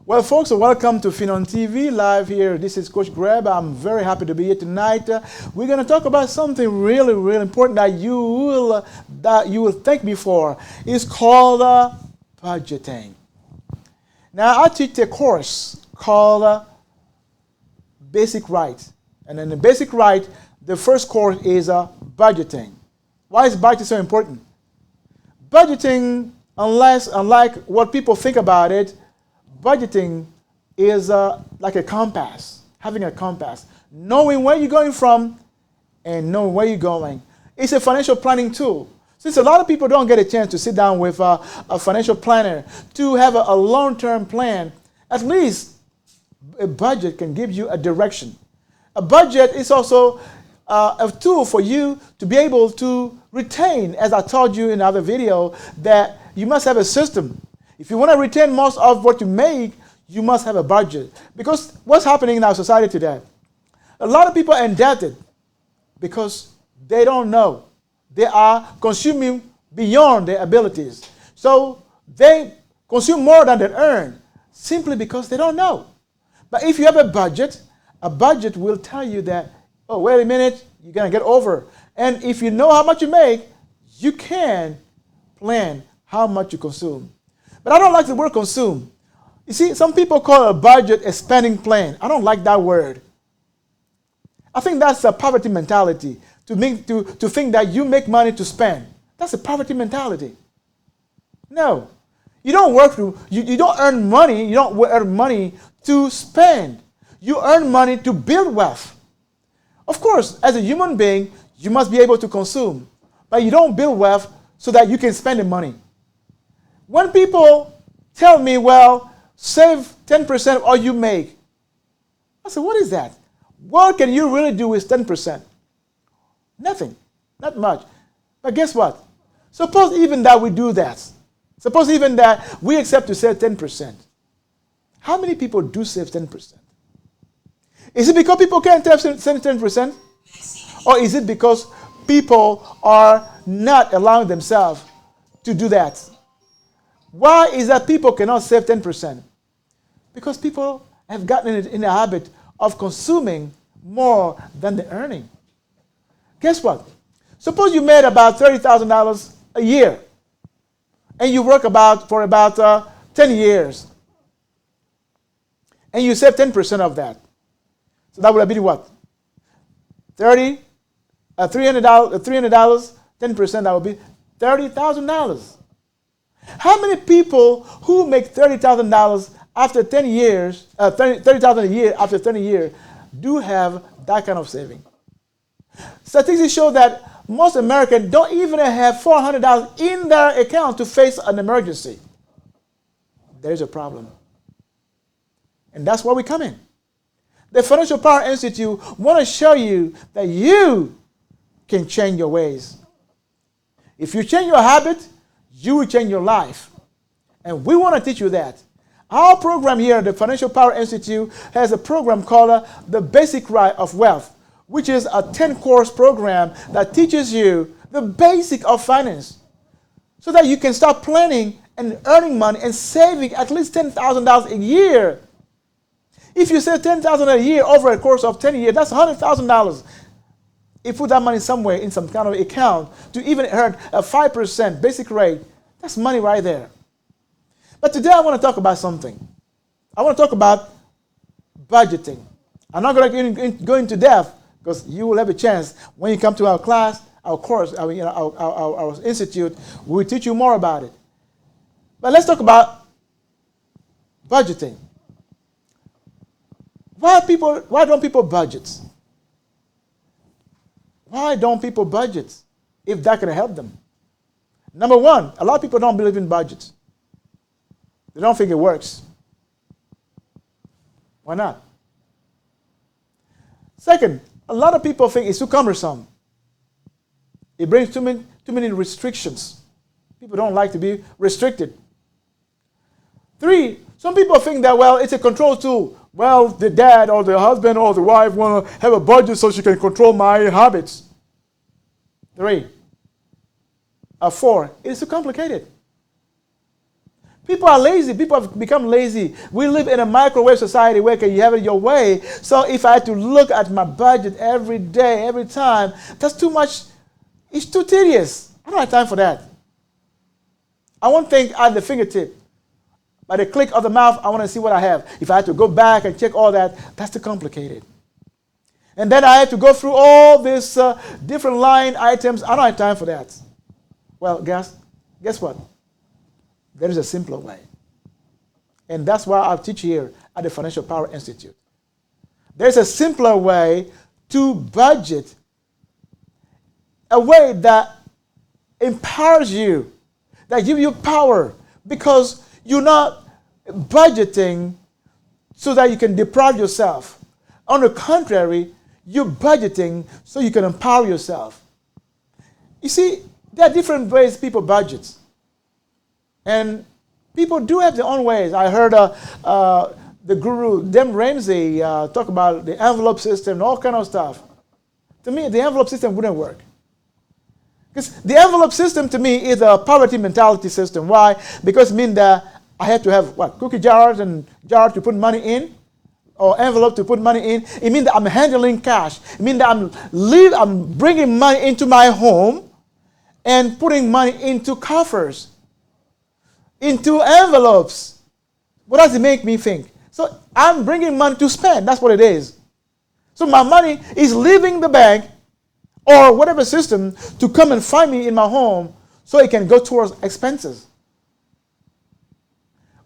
Well, folks, welcome to Finon TV live here. This is Coach Greb. I'm very happy to be here tonight. We're going to talk about something really, really important that you will think before. It's called budgeting. Now, I teach a course called Basic Right, and in the Basic Right, the first course is budgeting. Why is budgeting so important? Budgeting, unlike what people think about it, budgeting is like a compass, having a compass, knowing where you're going from and knowing where you're going. It's a financial planning tool. Since a lot of people don't get a chance to sit down with a financial planner to have a long-term plan, at least a budget can give you a direction. A budget is also a tool for you to be able to retain, as I told you in another video, that you must have a system. If you want to retain most of what you make, you must have a budget. Because what's happening in our society today? A lot of people are indebted because they don't know. They are consuming beyond their abilities. So they consume more than they earn simply because they don't know. But if you have a budget will tell you that, oh, wait a minute, you're going to get over. And if you know how much you make, you can plan how much you consume. But I don't like the word consume. You see, some people call a budget a spending plan. I don't like that word. I think that's a poverty mentality, to think that you make money to spend. That's a poverty mentality. No. You don't work to, you don't earn money, you don't earn money to spend. You earn money to build wealth. Of course, as a human being, you must be able to consume. But you don't build wealth so that you can spend the money. When people tell me, well, save 10% of all you make, I say, what is that? What can you really do with 10%? Nothing. Not much. But guess what? Suppose even that we do that. Suppose even that we accept to save 10%. How many people do save 10%? Is it because people can't save 10%? Or is it because people are not allowing themselves to do that? Why is that people cannot save 10%? Because people have gotten in the habit of consuming more than they're earning. Guess what? Suppose you made about $30,000 a year, and you work for about 10 years, and you save 10% of that. So that would be what? $300, $300, 10%, that would be $30,000. How many people who make $30,000 after 10 years, $30,000 a year after 20 years, do have that kind of saving? Statistics show that most Americans don't even have $400 in their account to face an emergency. There's a problem. And that's where we come in. The Financial Power Institute want to show you that you can change your ways. If you change your habit, you will change your life. And we want to teach you that. Our program here at the Financial Power Institute has a program called the Basic Right of Wealth, which is a 10-course program that teaches you the basic of finance so that you can start planning and earning money and saving at least $10,000 a year. If you save $10,000 a year over a course of 10 years, that's $100,000. If you put that money somewhere in some kind of account to even earn a 5% basic rate, that's money right there. But today I want to talk about something. I want to talk about budgeting. I'm not going to go into depth because you will have a chance when you come to our class, our course, our institute. We'll teach you more about it. But let's talk about budgeting. Why don't people budget? Why don't people budget if that can help them? Number one, a lot of people don't believe in budgets. They don't think it works. Why not? Second, a lot of people think it's too cumbersome. It brings too many restrictions. People don't like to be restricted. Three, some people think that, well, it's a control tool. Well, the dad or the husband or the wife want to have a budget so she can control my habits. Four, it's too complicated. People are lazy. People have become lazy. We live in a microwave society where you have it your way. So if I had to look at my budget every day, every time, that's too much. It's too tedious. I don't have time for that. I want things at the fingertip. By the click of the mouth, I want to see what I have. If I had to go back and check all that, that's too complicated. And then I had to go through all these different line items. I don't have time for that. Well, guess what? There is a simpler way. And that's why I'll teach here at the Financial Power Institute. There's a simpler way to budget, a way that empowers you, that gives you power, because you're not budgeting so that you can deprive yourself. On the contrary, you're budgeting so you can empower yourself. You see, there are different ways people budget. And people do have their own ways. I heard the guru, Dem Ramsey, talk about the envelope system and all kind of stuff. To me, the envelope system wouldn't work. Because the envelope system, to me, is a poverty mentality system. Why? Because it means that I have to have, cookie jars and jars to put money in, or envelope to put money in. It means that I'm handling cash. It means that I'm bringing money into my home and putting money into coffers, into envelopes. What does it make me think? So I'm bringing money to spend. That's what it is. So my money is leaving the bank or whatever system to come and find me in my home so it can go towards expenses.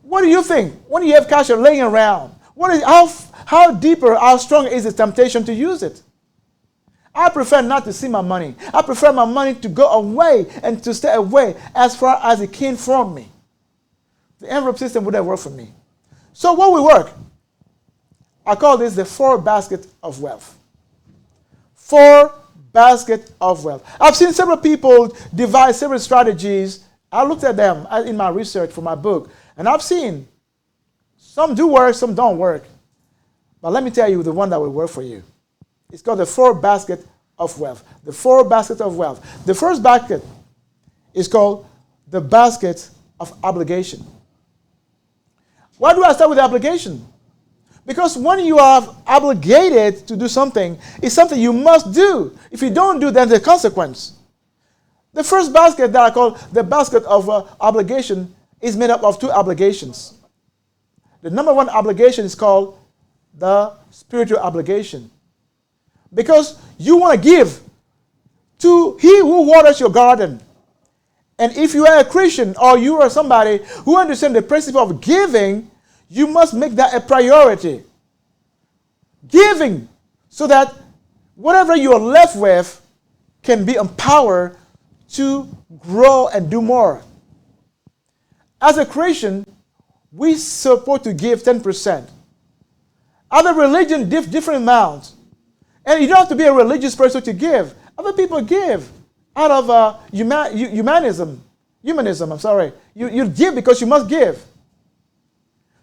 What do you think when you have cash laying around? How deeper, how strong is the temptation to use it? I prefer not to see my money. I prefer my money to go away and to stay away as far as it came from me. The envelope system wouldn't work for me. So what will work? I call this the 4 basket of wealth. 4 basket of wealth. I've seen several people devise several strategies. I looked at them in my research for my book, and I've seen some do work, some don't work. But let me tell you the one that will work for you. It's called the 4 basket of wealth. The 4 baskets of wealth. The first basket is called the basket of obligation. Why do I start with obligation? Because when you are obligated to do something, it's something you must do. If you don't do, then there's a consequence. The first basket that I call the basket of obligation is made up of 2 obligations. The number 1 obligation is called the spiritual obligation. Because you want to give to he who waters your garden. And if you are a Christian or you are somebody who understands the principle of giving, you must make that a priority. Giving so that whatever you are left with can be empowered to grow and do more. As a Christian, we're supposed to give 10%. Other religions give different amounts. And you don't have to be a religious person to give. Other people give out of humanism. I'm sorry. You give because you must give.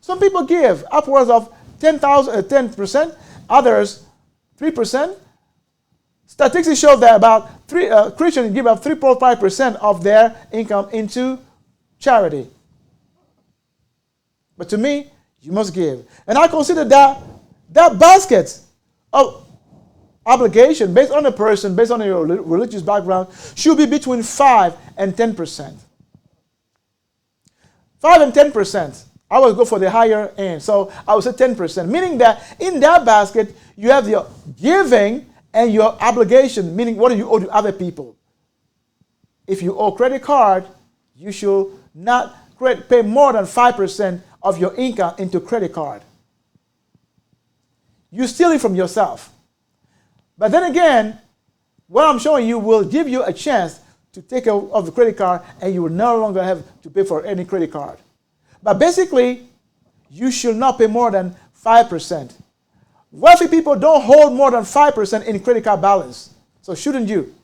Some people give upwards of 10%, others 3%. Statistics show that about Christians give up 3.5% of their income into charity. But to me, you must give. And I consider that basket of obligation based on the person, based on your religious background, should be between 5 and 10%. 5 and 10%. I will go for the higher end. So I would say 10%, meaning that in that basket, you have your giving and your obligation, meaning what do you owe to other people. If you owe credit card, you should not pay more than 5% of your income into credit card. You steal it from yourself. But then again, what I'm showing you will give you a chance to take off the credit card and you will no longer have to pay for any credit card. But basically, you should not pay more than 5%. Wealthy people don't hold more than 5% in credit card balance. So shouldn't you?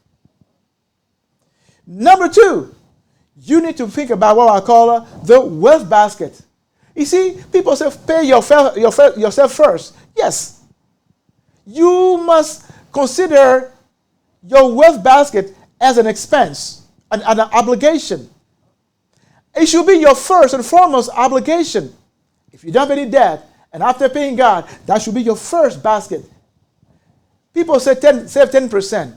Number 2, you need to think about what I call the wealth basket. You see, people say pay yourself first. Yes. You must consider your wealth basket as an expense, an obligation. It should be your first and foremost obligation. If you don't have any debt, and after paying God, that should be your first basket. People say save 10%,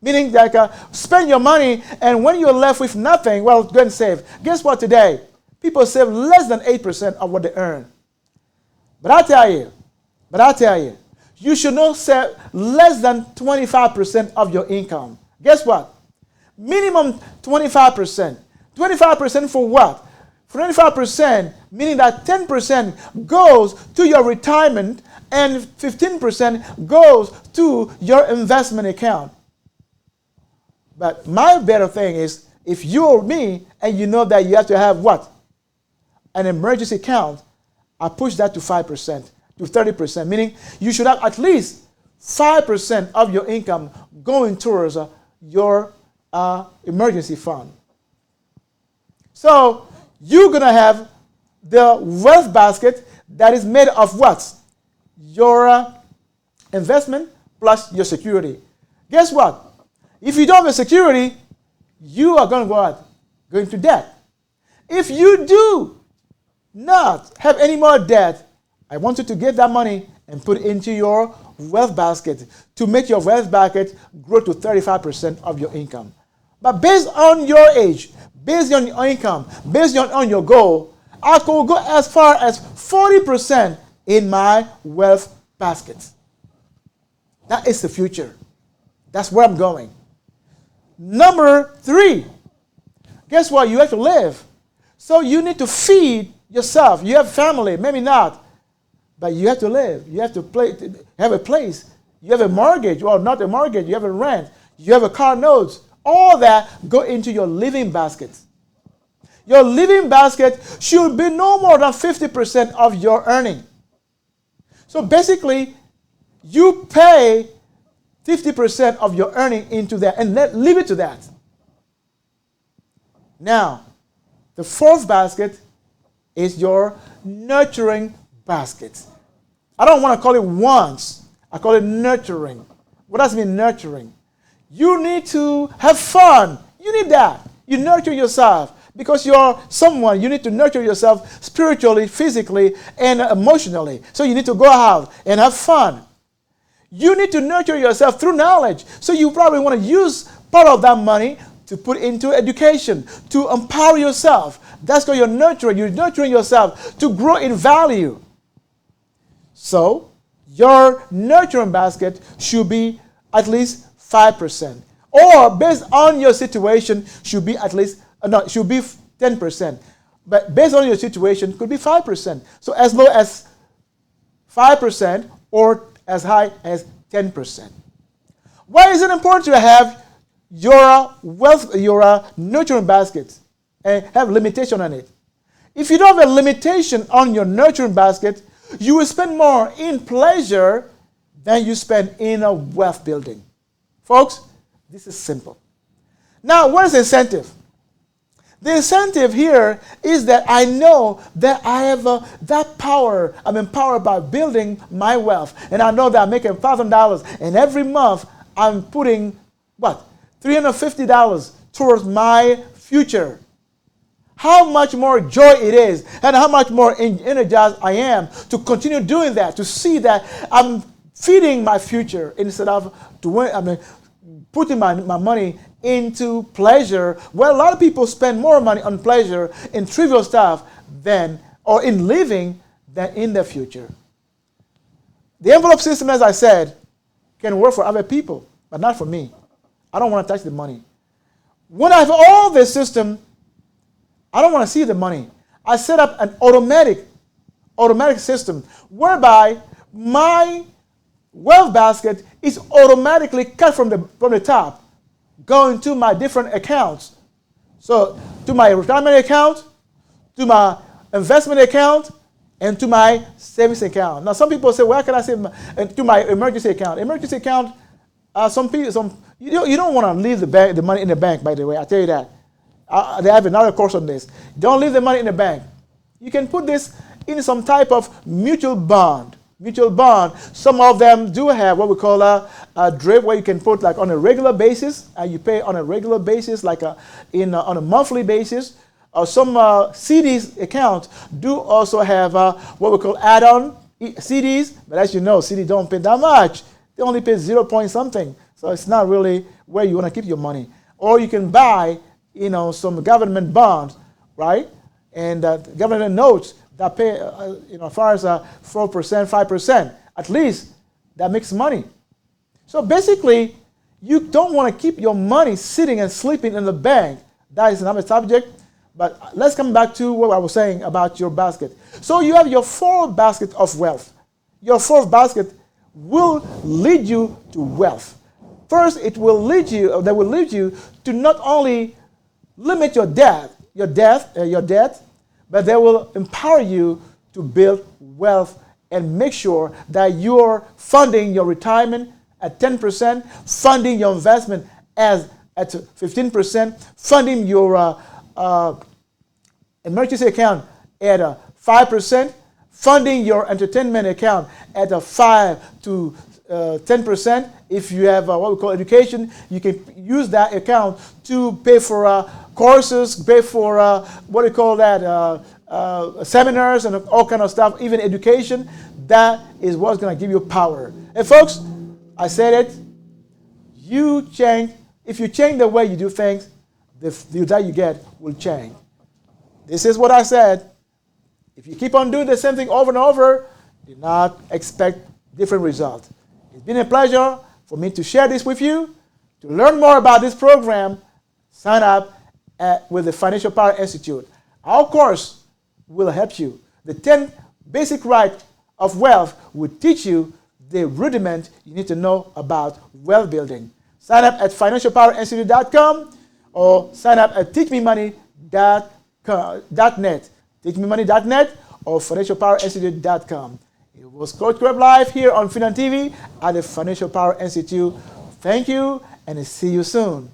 meaning that spend your money, and when you're left with nothing, well, go and save. Guess what today? People save less than 8% of what they earn. But I tell you, you should not save less than 25% of your income. Guess what? Minimum 25%. 25% for what? 25%, meaning that 10% goes to your retirement and 15% goes to your investment account. But my better thing is, if you're me and you know that you have to have what? An emergency account, I push that to 5%, to 30%, meaning you should have at least 5% of your income going towards your emergency fund. So you're going to have the wealth basket that is made of what? Your investment plus your security. Guess what? If you don't have a security, you are going to go out, go into debt. If you do not have any more debt, I want you to get that money and put it into your wealth basket to make your wealth basket grow to 35% of your income. But based on your age, based on your income, based on your goal, I could go as far as 40% in my wealth basket. That is the future. That's where I'm going. Number 3, guess what? You have to live. So you need to feed yourself. You have family, maybe not, but you have to live. You have to have a place. You have a mortgage, well, not a mortgage. You have a rent. You have a car notes. All that go into your living basket. Your living basket should be no more than 50% of your earning. So basically, you pay 50% of your earning into that and leave it to that. Now, the 4th basket is your nurturing basket. I don't want to call it wants. I call it nurturing. What does it mean, nurturing? You need to have fun. You need that. You nurture yourself. Because you're someone, you need to nurture yourself spiritually, physically, and emotionally. So you need to go out and have fun. You need to nurture yourself through knowledge. So you probably want to use part of that money to put into education, to empower yourself. That's what you're nurturing. You're nurturing yourself to grow in value. So your nurturing basket should be at least 5%. Or based on your situation, should be at least it should be 10%. But based on your situation, it could be 5%. So as low as 5% or as high as 10%. Why is it important to have your wealth, your nurturing basket and have limitation on it? If you don't have a limitation on your nurturing basket, you will spend more in pleasure than you spend in a wealth building. Folks, this is simple. Now, what is the incentive? The incentive here is that I know that I have that power. I'm empowered by building my wealth. And I know that I'm making $1,000. And every month, I'm putting, what? $350 towards my future. How much more joy it is and how much more energized I am to continue doing that, to see that I'm feeding my future instead of putting my money into pleasure. Well, a lot of people spend more money on pleasure in trivial stuff or in living than in the future. The envelope system, as I said, can work for other people, but not for me. I don't want to touch the money. When I have all this system, I don't want to see the money. I set up an automatic system whereby my wealth basket is automatically cut from the top, going to my different accounts. So to my retirement account, to my investment account, and to my savings account. Now some people say, where can I save to my emergency account? Emergency account, you don't want to leave the money in the bank, by the way, I tell you that. They have another course on this. Don't leave the money in the bank. You can put this in some type of mutual bond. Some of them do have what we call a drip, where you can put like on a regular basis, and you pay on a regular basis, like on a monthly basis. some CDs accounts do also have what we call add-on CDs, but as you know, CDs don't pay that much. They only pay 0 point something, so it's not really where you want to keep your money. Or you can buy, some government bonds, right? And government notes that pay, as far as 4%, 5%, at least that makes money. So basically, you don't want to keep your money sitting and sleeping in the bank. That is another subject. But let's come back to what I was saying about your basket. So you have your 4 baskets of wealth. Your 4th basket will lead you to wealth. First, that will lead you to not only limit your debt, but they will empower you to build wealth and make sure that you're funding your retirement at 10%, funding your investment at 15%, funding your emergency account at 5%, funding your entertainment account at 5 to 10%. If you have what we call education, you can use that account to pay for courses, pay for seminars and all kind of stuff, even education. That is what's going to give you power. And folks, I said it, if you change the way you do things, the result you get will change. This is what I said. If you keep on doing the same thing over and over, do not expect different results. It's been a pleasure for me to share this with you. To learn more about this program, sign up with the Financial Power Institute. Our course will help you. The 10 basic rights of wealth will teach you the rudiment you need to know about wealth building. Sign up at financialpowerinstitute.com or sign up at teachmemoney.net. teachmemoney.net or financialpowerinstitute.com. It was Coach Greb live here on Finan TV at the Financial Power Institute. Thank you, and see you soon.